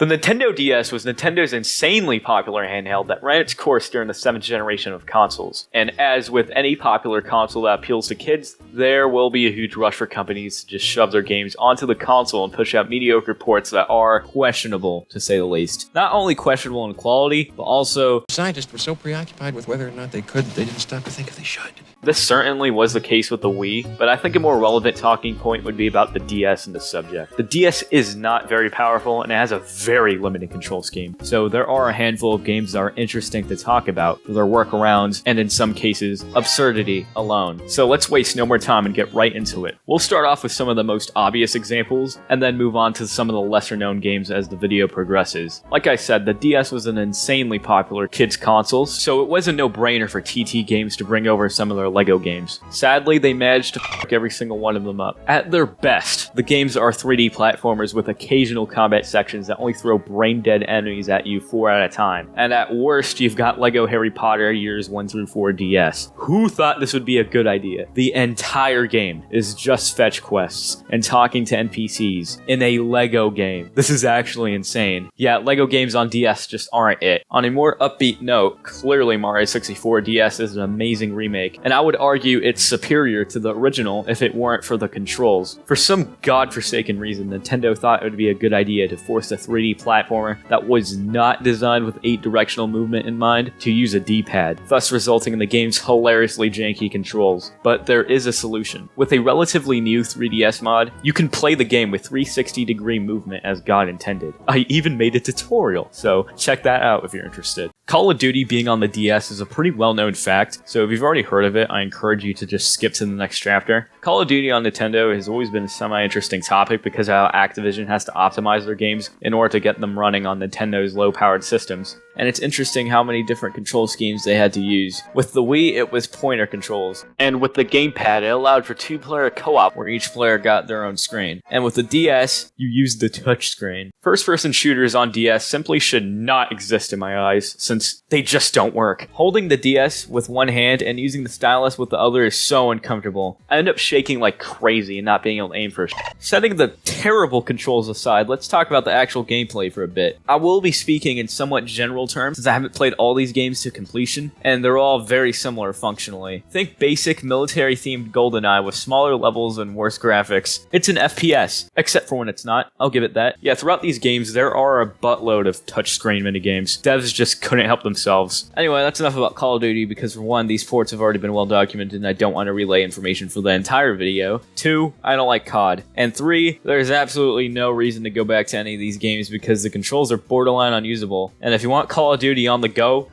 The Nintendo DS was Nintendo's insanely popular handheld that ran its course during the 7th generation of consoles. And as with any popular console that appeals to kids, there will be a huge rush for companies to just shove their games onto the console and push out mediocre ports that are questionable, to say the least. Not only questionable in quality, but also scientists were so preoccupied with whether or not they could, they didn't stop to think if they should. This certainly was the case with the Wii, but I think a more relevant talking point would be about the DS in this subject. The DS is not very powerful and it has a very limited control scheme, so there are a handful of games that are interesting to talk about for their workarounds and in some cases, absurdity alone. So let's waste no more time and get right into it. We'll start off with some of the most obvious examples and then move on to some of the lesser known games as the video progresses. Like I said, the DS was an insanely popular kids console, so it was a no-brainer for TT Games to bring over some of their Lego games. Sadly, they managed to fuck every single one of them up. At their best, the games are 3D platformers with occasional combat sections that only throw brain-dead enemies at you 4 at a time. And at worst, you've got Lego Harry Potter Years 1 through 4 DS. Who thought this would be a good idea? The entire game is just fetch quests and talking to NPCs in a Lego game. This is actually insane. Yeah, Lego games on DS just aren't it. On a more upbeat note, clearly Mario 64 DS is an amazing remake, and I would argue it's superior to the original if it weren't for the controls. For some godforsaken reason, Nintendo thought it would be a good idea to force a 3D platformer that was not designed with 8-directional movement in mind to use a D-pad, thus resulting in the game's hilariously janky controls. But there is a solution. With a relatively new 3DS mod, you can play the game with 360-degree movement as God intended. I even made a tutorial, so check that out if you're interested. Call of Duty being on the DS is a pretty well-known fact, so if you've already heard of it, I encourage you to just skip to the next chapter. Call of Duty on Nintendo has always been a semi-interesting topic because of how Activision has to optimize their games in order to get them running on Nintendo's low-powered systems. And it's interesting how many different control schemes they had to use. With the Wii, it was pointer controls. And with the gamepad, it allowed for 2-player co-op where each player got their own screen. And with the DS, you used the touchscreen. First-person shooters on DS simply should not exist in my eyes, since they just don't work. Holding the DS with one hand and using the stylus with the other is so uncomfortable. I end up shaking like crazy and not being able to aim for shit. Setting the terrible controls aside, let's talk about the actual gameplay for a bit. I will be speaking in somewhat general terms since I haven't played all these games to completion, and they're all very similar functionally. Think basic military-themed GoldenEye with smaller levels and worse graphics. It's an FPS, except for when it's not. I'll give it that. Yeah, throughout these games, there are a buttload of touchscreen minigames. Devs just couldn't help themselves. Anyway, that's enough about Call of Duty because for one, these ports have already been well documented and I don't want to relay information for the entire video. 2, I don't like COD. And 3, there's absolutely no reason to go back to any of these games because the controls are borderline unusable. And if you want Call of Duty on the go,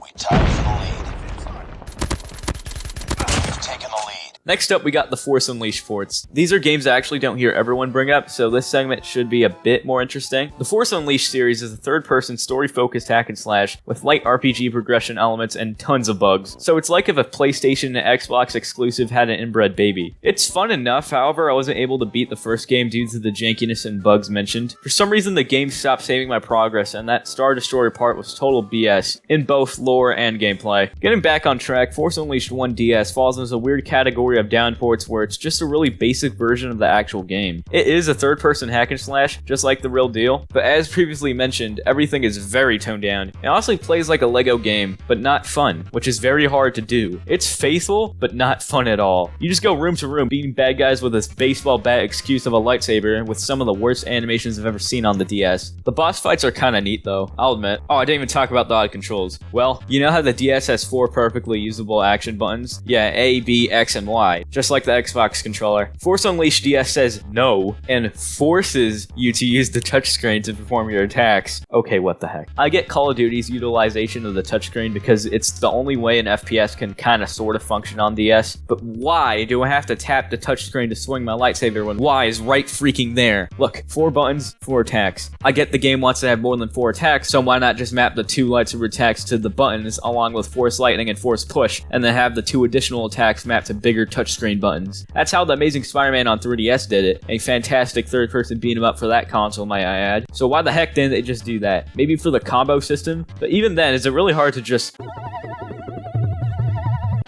we tied for the lead. We've taken the lead. Next up, we got the Force Unleashed ports. These are games I actually don't hear everyone bring up, so this segment should be a bit more interesting. The Force Unleashed series is a third-person, story-focused hack-and-slash with light RPG progression elements and tons of bugs. So it's like if a PlayStation and Xbox exclusive had an inbred baby. It's fun enough, however, I wasn't able to beat the first game due to the jankiness and bugs mentioned. For some reason, the game stopped saving my progress, and that Star Destroyer part was total BS in both lore and gameplay. Getting back on track, Force Unleashed 1 DS falls into a weird category of downports where it's just a really basic version of the actual game. It is a third-person hack and slash, just like the real deal, but as previously mentioned, everything is very toned down. It honestly plays like a Lego game, but not fun, which is very hard to do. It's faithful, but not fun at all. You just go room to room, beating bad guys with this baseball bat excuse of a lightsaber with some of the worst animations I've ever seen on the DS. The boss fights are kinda neat though, I'll admit. Oh, I didn't even talk about the odd controls. Well, you know how the DS has 4 perfectly usable action buttons? Yeah, A, B, X, and Y. Just like the Xbox controller. Force Unleashed DS says no, and forces you to use the touchscreen to perform your attacks. Okay, what the heck. I get Call of Duty's utilization of the touchscreen because it's the only way an FPS can kinda sorta function on DS, but why do I have to tap the touchscreen to swing my lightsaber when Y is right freaking there? Look, 4 buttons, 4 attacks. I get the game wants to have more than 4 attacks, so why not just map the 2 lightsaber attacks to the buttons along with Force Lightning and Force Push, and then have the 2 additional attacks mapped to bigger touchscreen buttons. That's how the Amazing Spider-Man on 3DS did it. A fantastic third-person beat-em-up for that console, might I add. So why the heck didn't they just do that? Maybe for the combo system? But even then, is it really hard to just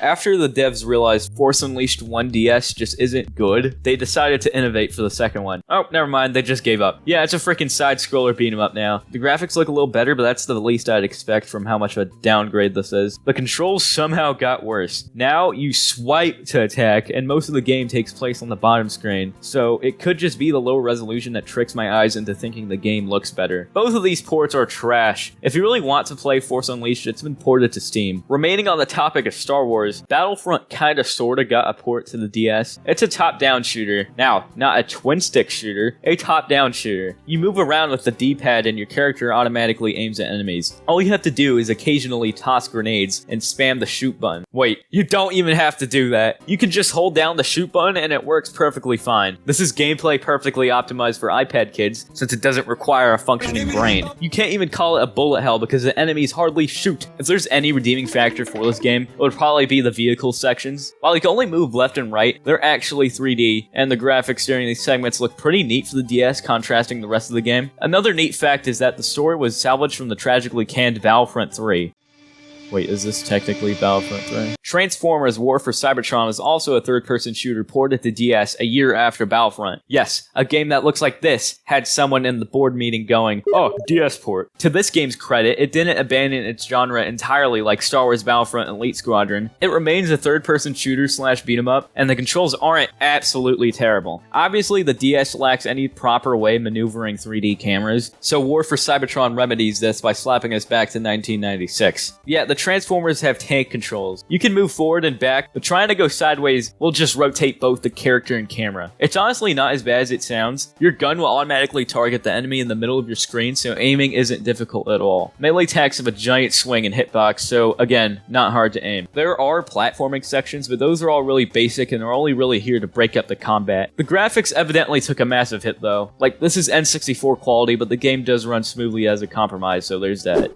after the devs realized Force Unleashed 1 DS just isn't good, they decided to innovate for the second one. Oh, never mind, they just gave up. Yeah, it's a freaking side-scroller beat 'em up now. The graphics look a little better, but that's the least I'd expect from how much of a downgrade this is. The controls somehow got worse. Now you swipe to attack, and most of the game takes place on the bottom screen, so it could just be the low resolution that tricks my eyes into thinking the game looks better. Both of these ports are trash. If you really want to play Force Unleashed, it's been ported to Steam. Remaining on the topic of Star Wars, Battlefront kinda sorta got a port to the DS. It's a top-down shooter. Now, not a twin-stick shooter, a top-down shooter. You move around with the D-pad and your character automatically aims at enemies. All you have to do is occasionally toss grenades and spam the shoot button. Wait, you don't even have to do that. You can just hold down the shoot button and it works perfectly fine. This is gameplay perfectly optimized for iPad kids, since it doesn't require a functioning brain. You can't even call it a bullet hell because the enemies hardly shoot. If there's any redeeming factor for this game, it would probably be the vehicle sections. While you can only move left and right, they're actually 3D, and the graphics during these segments look pretty neat for the DS, contrasting the rest of the game. Another neat fact is that the story was salvaged from the tragically canned Battlefront 3. Wait, is this technically Battlefront 3? Transformers War for Cybertron is also a third-person shooter ported to DS a year after Battlefront. Yes, a game that looks like this had someone in the board meeting going, "Oh, DS port." To this game's credit, it didn't abandon its genre entirely like Star Wars Battlefront and Elite Squadron. It remains a third-person shooter slash beat-em-up, and the controls aren't absolutely terrible. Obviously, the DS lacks any proper way maneuvering 3D cameras, so War for Cybertron remedies this by slapping us back to 1996. Yet, the Transformers have tank controls. You can move forward and back, but trying to go sideways will just rotate both the character and camera. It's honestly not as bad as it sounds. Your gun will automatically target the enemy in the middle of your screen, so aiming isn't difficult at all. Melee attacks have a giant swing and hitbox, so again, not hard to aim. There are platforming sections, but those are all really basic and are only really here to break up the combat. The graphics evidently took a massive hit though. Like, this is N64 quality, but the game does run smoothly as a compromise, so there's that.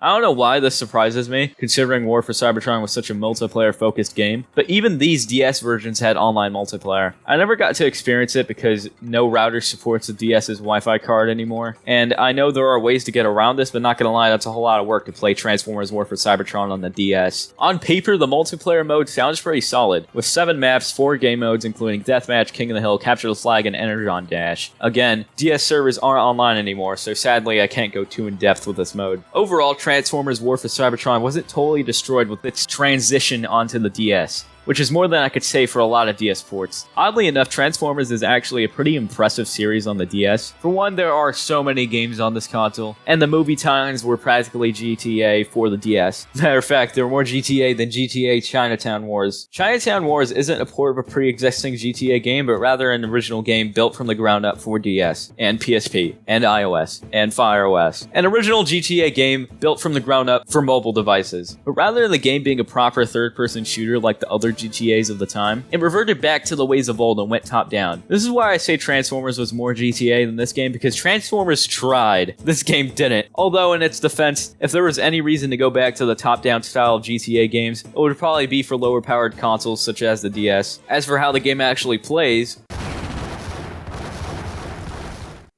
I don't know why this surprises me, considering War for Cybertron was such a multiplayer-focused game, but even these DS versions had online multiplayer. I never got to experience it because no router supports the DS's Wi-Fi card anymore, and I know there are ways to get around this, but not gonna lie, that's a whole lot of work to play Transformers War for Cybertron on the DS. On paper, the multiplayer mode sounds pretty solid, with 7 maps, 4 game modes including Deathmatch, King of the Hill, Capture the Flag, and Energon Dash. Again, DS servers aren't online anymore, so sadly I can't go too in-depth with this mode. Overall, Transformers War for Cybertron wasn't totally destroyed with its transition onto the DS, which is more than I could say for a lot of DS ports. Oddly enough, Transformers is actually a pretty impressive series on the DS. For one, there are so many games on this console, and the movie tie-ins were practically GTA for the DS. Matter of fact, there were more GTA than GTA Chinatown Wars. Chinatown Wars isn't a port of a pre-existing GTA game, but rather an original game built from the ground up for DS, and PSP, and iOS, and Fire OS. An original GTA game built from the ground up for mobile devices. But rather than the game being a proper third-person shooter like the other GTAs of the time, it reverted back to the ways of old and went top-down. This is why I say Transformers was more GTA than this game, because Transformers tried. This game didn't. Although, in its defense, if there was any reason to go back to the top-down style of GTA games, it would probably be for lower-powered consoles such as the DS. As for how the game actually plays,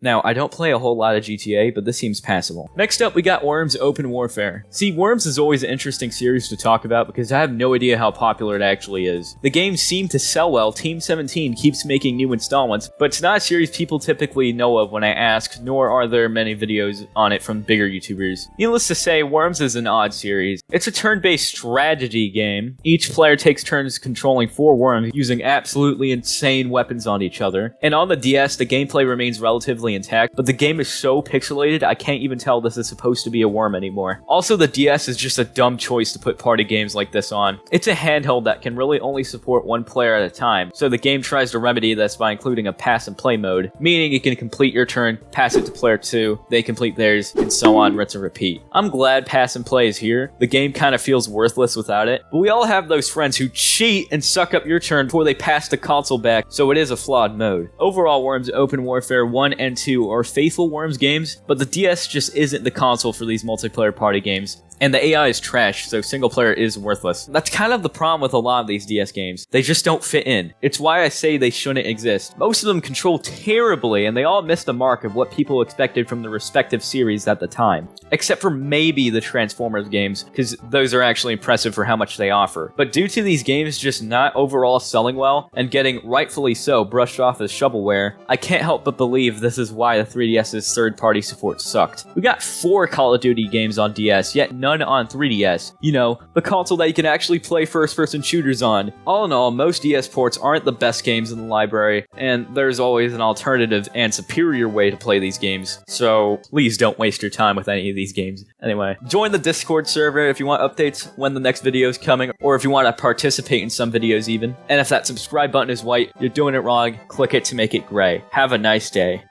now, I don't play a whole lot of GTA, but this seems passable. Next up, we got Worms Open Warfare. See, Worms is always an interesting series to talk about because I have no idea how popular it actually is. The game seemed to sell well, Team 17 keeps making new installments, but it's not a series people typically know of when I ask, nor are there many videos on it from bigger YouTubers. Needless to say, Worms is an odd series. It's a turn-based strategy game. Each player takes turns controlling 4 worms using absolutely insane weapons on each other. And on the DS, the gameplay remains relatively intact, but the game is so pixelated I can't even tell this is supposed to be a worm anymore. Also, the DS is just a dumb choice to put party games like this on. It's a handheld that can really only support 1 player at a time, so the game tries to remedy this by including a pass and play mode, meaning you can complete your turn, pass it to player 2, they complete theirs, and so on, rinse and repeat. I'm glad pass and play is here. The game kind of feels worthless without it, but we all have those friends who cheat and suck up your turn before they pass the console back, so it is a flawed mode. Overall, Worms Open Warfare 1 and 2 are faithful Worms games, but the DS just isn't the console for these multiplayer party games. And the AI is trash, so single player is worthless. That's kind of the problem with a lot of these DS games. They just don't fit in. It's why I say they shouldn't exist. Most of them control terribly, and they all missed the mark of what people expected from the respective series at the time. Except for maybe the Transformers games, because those are actually impressive for how much they offer. But due to these games just not overall selling well, and getting rightfully so brushed off as shovelware, I can't help but believe this is why the 3DS's third-party support sucked. We got 4 Call of Duty games on DS, yet none on 3DS. You know, the console that you can actually play first-person shooters on. All in all, most DS ports aren't the best games in the library, and there's always an alternative and superior way to play these games. So please don't waste your time with any of these games. Anyway, join the Discord server if you want updates when the next video is coming, or if you want to participate in some videos even. And if that subscribe button is white, you're doing it wrong, click it to make it gray. Have a nice day.